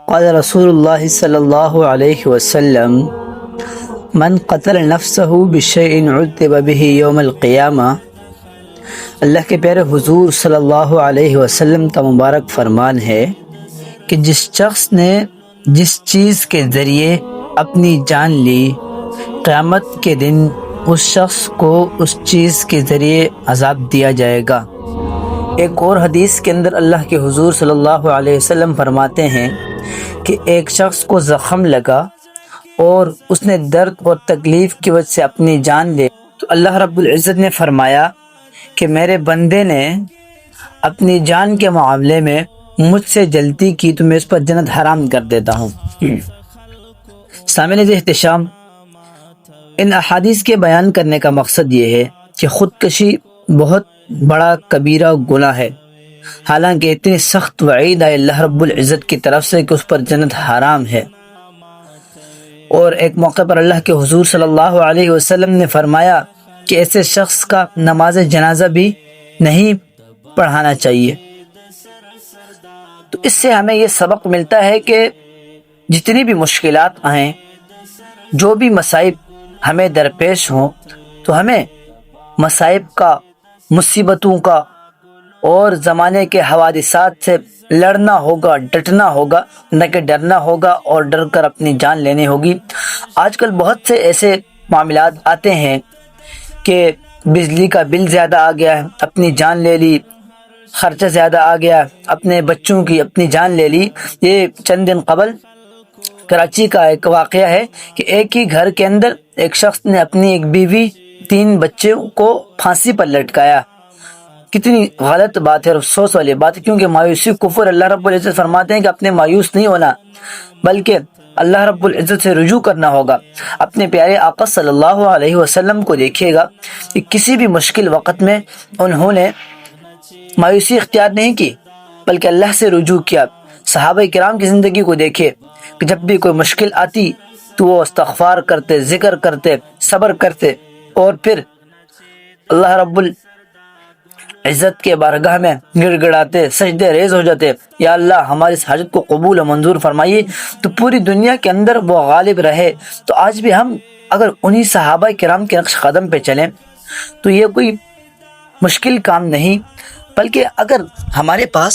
قال رسول اللہ صلی اللہ علیہ وسلم من قتل نفسہ بشیء عذب بہ یوم القیامہ۔ اللہ کے پیارے حضور صلی اللہ علیہ وسلم کا مبارک فرمان ہے کہ جس شخص نے جس چیز کے ذریعے اپنی جان لی، قیامت کے دن اس شخص کو اس چیز کے ذریعے عذاب دیا جائے گا۔ ایک اور حدیث کے اندر اللہ کے حضور صلی اللہ علیہ وسلم فرماتے ہیں کہ ایک شخص کو زخم لگا اور اس نے درد اور تکلیف کی وجہ سے اپنی جان لے، تو اللہ رب العزت نے فرمایا کہ میرے بندے نے اپنی جان کے معاملے میں مجھ سے جلتی کی تو میں اس پر جنت حرام کر دیتا ہوں۔ سامعین احتشام، ان احادیث کے بیان کرنے کا مقصد یہ ہے کہ خودکشی بہت بڑا کبیرہ گناہ ہے، حالانکہ اتنی سخت وعید ہے اللہ رب العزت کی طرف سے کہ اس پر جنت حرام ہے۔ اور ایک موقع پر اللہ کے حضور صلی اللہ علیہ وسلم نے فرمایا کہ ایسے شخص کا نماز جنازہ بھی نہیں پڑھانا چاہیے۔ تو اس سے ہمیں یہ سبق ملتا ہے کہ جتنی بھی مشکلات آئیں، جو بھی مصائب ہمیں درپیش ہوں، تو ہمیں مصائب کا، مصیبتوں کا اور زمانے کے حوادثات سے لڑنا ہوگا، ڈٹنا ہوگا، نہ کہ ڈرنا ہوگا اور ڈر کر اپنی جان لینی ہوگی۔ آج کل بہت سے ایسے معاملات آتے ہیں کہ بجلی کا بل زیادہ آ گیا ہے، اپنی جان لے لی، خرچہ زیادہ آ گیا، اپنے بچوں کی اپنی جان لے لی۔ یہ چند دن قبل کراچی کا ایک واقعہ ہے کہ ایک ہی گھر کے اندر ایک شخص نے اپنی ایک بیوی، 3 بچوں کو پھانسی پر لٹکایا۔ کتنی غلط بات ہے اور افسوس والی بات ہے، کیونکہ مایوسی کفر۔ اللہ رب العزت فرماتے ہیں کہ اپنے مایوس نہیں ہونا، بلکہ اللہ رب العزت سے رجوع کرنا ہوگا۔ اپنے پیارے آقا صلی اللہ علیہ وسلم کو دیکھیے گا کہ کسی بھی مشکل وقت میں انہوں نے مایوسی اختیار نہیں کی، بلکہ اللہ سے رجوع کیا۔ صحابہ کرام کی زندگی کو دیکھے کہ جب بھی کوئی مشکل آتی تو وہ استغفار کرتے، ذکر کرتے، صبر کرتے، اور پھر اللہ رب العزت کے بارگاہ میں گڑ گڑاتے، سجدے ریز ہو جاتے، یا اللہ ہماری اس حاجت کو قبول و منظور فرمائیے، تو پوری دنیا کے اندر وہ غالب رہے۔ تو آج بھی ہم اگر انہی صحابہ کرام کے نقش قدم پہ چلیں تو یہ کوئی مشکل کام نہیں، بلکہ اگر ہمارے پاس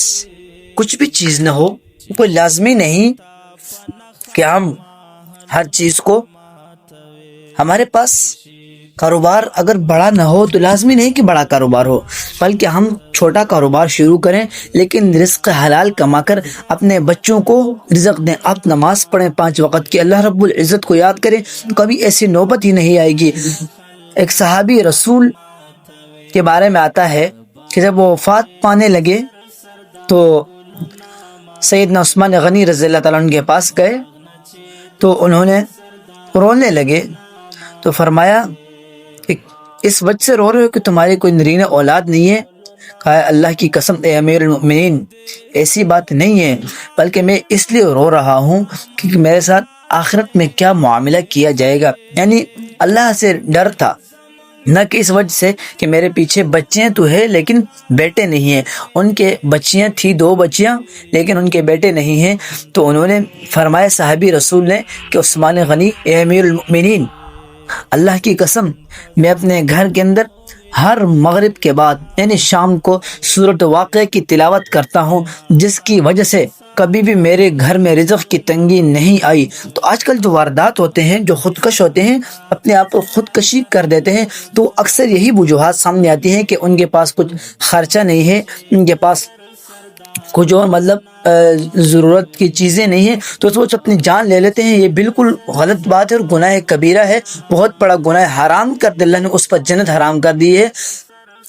کچھ بھی چیز نہ ہو، کوئی لازمی نہیں کہ ہم ہر چیز کو، ہمارے پاس کاروبار اگر بڑا نہ ہو تو لازمی نہیں کہ بڑا کاروبار ہو، بلکہ ہم چھوٹا کاروبار شروع کریں، لیکن رزق حلال کما کر اپنے بچوں کو رزق دیں۔ آپ نماز پڑھیں 5 وقت کی، اللہ رب العزت کو یاد کریں، کبھی ایسی نوبت ہی نہیں آئے گی۔ ایک صحابی رسول کے بارے میں آتا ہے کہ جب وہ وفات پانے لگے تو سیدنا عثمان غنی رضی اللہ تعالیٰ عنہ کے پاس گئے تو انہوں نے رونے لگے، تو فرمایا کہ اس وجہ سے رو رہے ہو کہ تمہاری کوئی نرینہ اولاد نہیں ہے؟ کہا اللہ کی قسم اے امیر المؤمنین، ایسی بات نہیں ہے، بلکہ میں اس لیے رو رہا ہوں کہ میرے ساتھ آخرت میں کیا معاملہ کیا جائے گا۔ یعنی اللہ سے ڈر تھا، نہ کہ اس وجہ سے کہ میرے پیچھے بچیاں تو ہے لیکن بیٹے نہیں ہیں۔ ان کے بچیاں تھی، 2 بچیاں، لیکن ان کے بیٹے نہیں ہیں۔ تو انہوں نے فرمایا صحابی رسول نے کہ عثمان غنی اے امیر المؤمنین، اللہ کی قسم میں اپنے گھر کے اندر ہر مغرب کے بعد یعنی شام کو سورۃ واقعہ کی تلاوت کرتا ہوں، جس کی وجہ سے کبھی بھی میرے گھر میں رزق کی تنگی نہیں آئی۔ تو آج کل جو واردات ہوتے ہیں، جو خودکش ہوتے ہیں، اپنے آپ کو خودکشی کر دیتے ہیں، تو اکثر یہی وجوہات سامنے آتی ہیں کہ ان کے پاس کچھ خرچہ نہیں ہے، ان کے پاس کچھ اور ضرورت کی چیزیں نہیں ہیں، تو وہ اپنی جان لے لیتے ہیں۔ یہ بالکل غلط بات ہے اور گناہ کبیرہ ہے، بہت بڑا گناہ ہے، حرام کر دے، اللہ نے اس پر جنت حرام کر دی ہے۔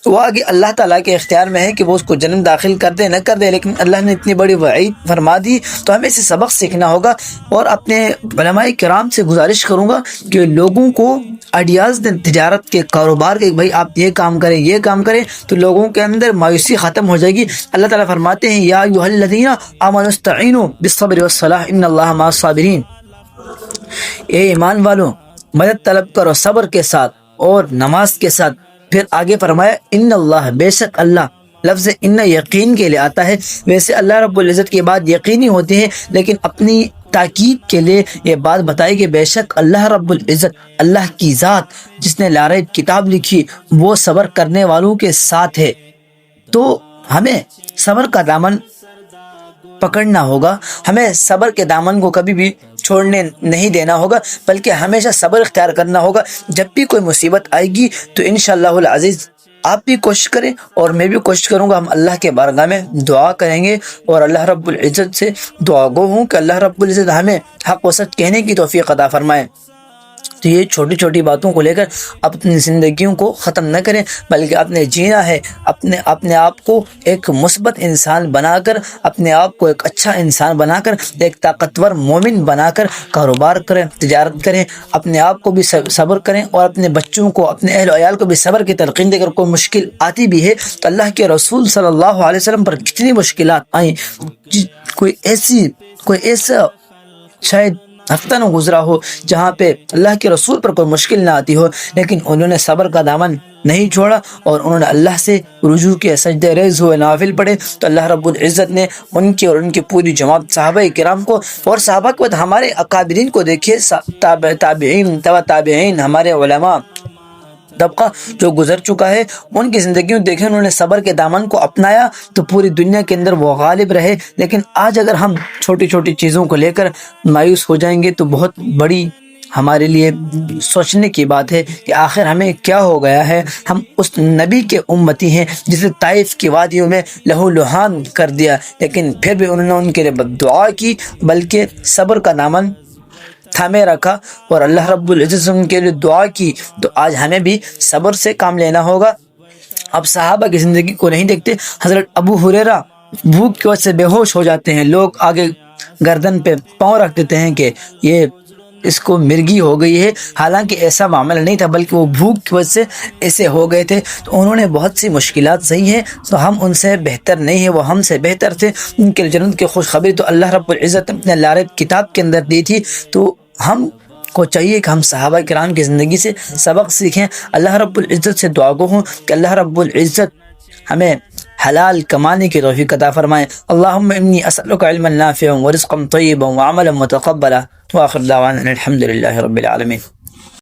وہ آگے اللہ تعالیٰ کے اختیار میں ہے کہ وہ اس کو جنت داخل کر دے نہ کر دے، لیکن اللہ نے اتنی بڑی وعید فرما دی، تو ہمیں اسے سبق سیکھنا ہوگا۔ اور اپنے علماء کرام سے گزارش کروں گا کہ لوگوں کو آئیڈیاز دیں تجارت کے، کاروبار کے، بھائی آپ یہ کام کریں، یہ کام کریں، تو لوگوں کے اندر مایوسی ختم ہو جائے گی۔ اللہ تعالیٰ فرماتے ہیں یا ایھا الذین آمنوا استعینوا بالصبر والصلاۃ ان اللہ مع الصابرین، اے ایمان والو مدد طلب کرو صبر کے ساتھ اور نماز کے ساتھ۔ پھر آگے فرمایا ان اللہ، بے شک اللہ، لفظ ان یقین کے لیے آتا ہے، ویسے اللہ رب العزت کی بات یقینی ہوتی ہے، لیکن اپنی تاکید کے لیے یہ بات بتائی کہ بے شک اللہ رب العزت، اللہ کی ذات جس نے لا ریب کتاب لکھی، وہ صبر کرنے والوں کے ساتھ ہے۔ تو ہمیں صبر کا دامن پکڑنا ہوگا، ہمیں صبر کے دامن کو کبھی بھی چھوڑنے نہیں دینا ہوگا، بلکہ ہمیشہ صبر اختیار کرنا ہوگا۔ جب بھی کوئی مصیبت آئے گی تو انشاءاللہ العزیز آپ بھی کوشش کریں اور میں بھی کوشش کروں گا، ہم اللہ کے بارگاہ میں دعا کریں گے اور اللہ رب العزت سے دعا گو ہوں کہ اللہ رب العزت ہمیں حق و سچ کہنے کی توفیق عطا فرمائے۔ تو یہ چھوٹی چھوٹی باتوں کو لے کر اپنی زندگیوں کو ختم نہ کریں، بلکہ اپنے جینا ہے، اپنے آپ کو ایک مثبت انسان بنا کر، اپنے آپ کو ایک اچھا انسان بنا کر، ایک طاقتور مومن بنا کر کاروبار کریں، تجارت کریں، اپنے آپ کو بھی صبر کریں اور اپنے بچوں کو، اپنے اہل و عیال کو بھی صبر کی تلقین دے کر۔ کوئی مشکل آتی بھی ہے تو اللہ کے رسول صلی اللہ علیہ وسلم پر کتنی مشکلات آئیں، کوئی ایسا شاید ہفتہ نہ گزرا ہو جہاں پہ اللہ کے رسول پر کوئی مشکل نہ آتی ہو، لیکن انہوں نے صبر کا دامن نہیں چھوڑا اور انہوں نے اللہ سے رجوع کیا، سجدے ریز ہوئے، نوافل پڑھے، تو اللہ رب العزت نے ان کی اور ان کی پوری جماعت صحابہ کرام کو اور صحابہ کے بعد ہمارے اکابرین کو دیکھیے، تابعین، تبع تابعین، ہمارے علماء طبقہ جو گزر چکا ہے، ان کی زندگیوں دیکھیں، انہوں نے صبر کے دامن کو اپنایا تو پوری دنیا کے اندر وہ غالب رہے۔ لیکن آج اگر ہم چھوٹی چھوٹی چیزوں کو لے کر مایوس ہو جائیں گے تو بہت بڑی ہمارے لیے سوچنے کی بات ہے کہ آخر ہمیں کیا ہو گیا ہے۔ ہم اس نبی کے امتی ہیں جسے طائف کی وادیوں میں لہو لہان کر دیا، لیکن پھر بھی انہوں نے ان کے لیے بد دعا کی، بلکہ صبر کا دامن تھامے رکھا اور اللہ رب العزت سے ان کے لیے دعا کی۔ تو آج ہمیں بھی صبر سے کام لینا ہوگا۔ اب صحابہ کی زندگی کو نہیں دیکھتے، حضرت ابو ہریرہ بھوک کی وجہ سے بے ہوش ہو جاتے ہیں، لوگ آگے گردن پہ پاؤں رکھ دیتے ہیں کہ یہ اس کو مرگی ہو گئی ہے، حالانکہ ایسا معاملہ نہیں تھا، بلکہ وہ بھوک کی وجہ سے ایسے ہو گئے تھے۔ تو انہوں نے بہت سی مشکلات سہی ہیں، تو ہم ان سے بہتر نہیں ہیں، وہ ہم سے بہتر تھے۔ ان کے جنت کی خوشخبری تو اللہ رب العزت نے لا ریب کتاب کے اندر دی تھی۔ تو ہم کو چاہیے کہ ہم صحابہ کرام کی زندگی سے سبق سیکھیں، اللہ رب العزت سے دعا گو ہوں کہ اللہ رب العزت ہمیں حلال کمانے کی توفیق عطا فرمائے۔ اللہم انی اسألک علما نافعا ورزقا طیبا وعملا متقبلا، وآخر دعوانا الحمد للہ رب العالمین۔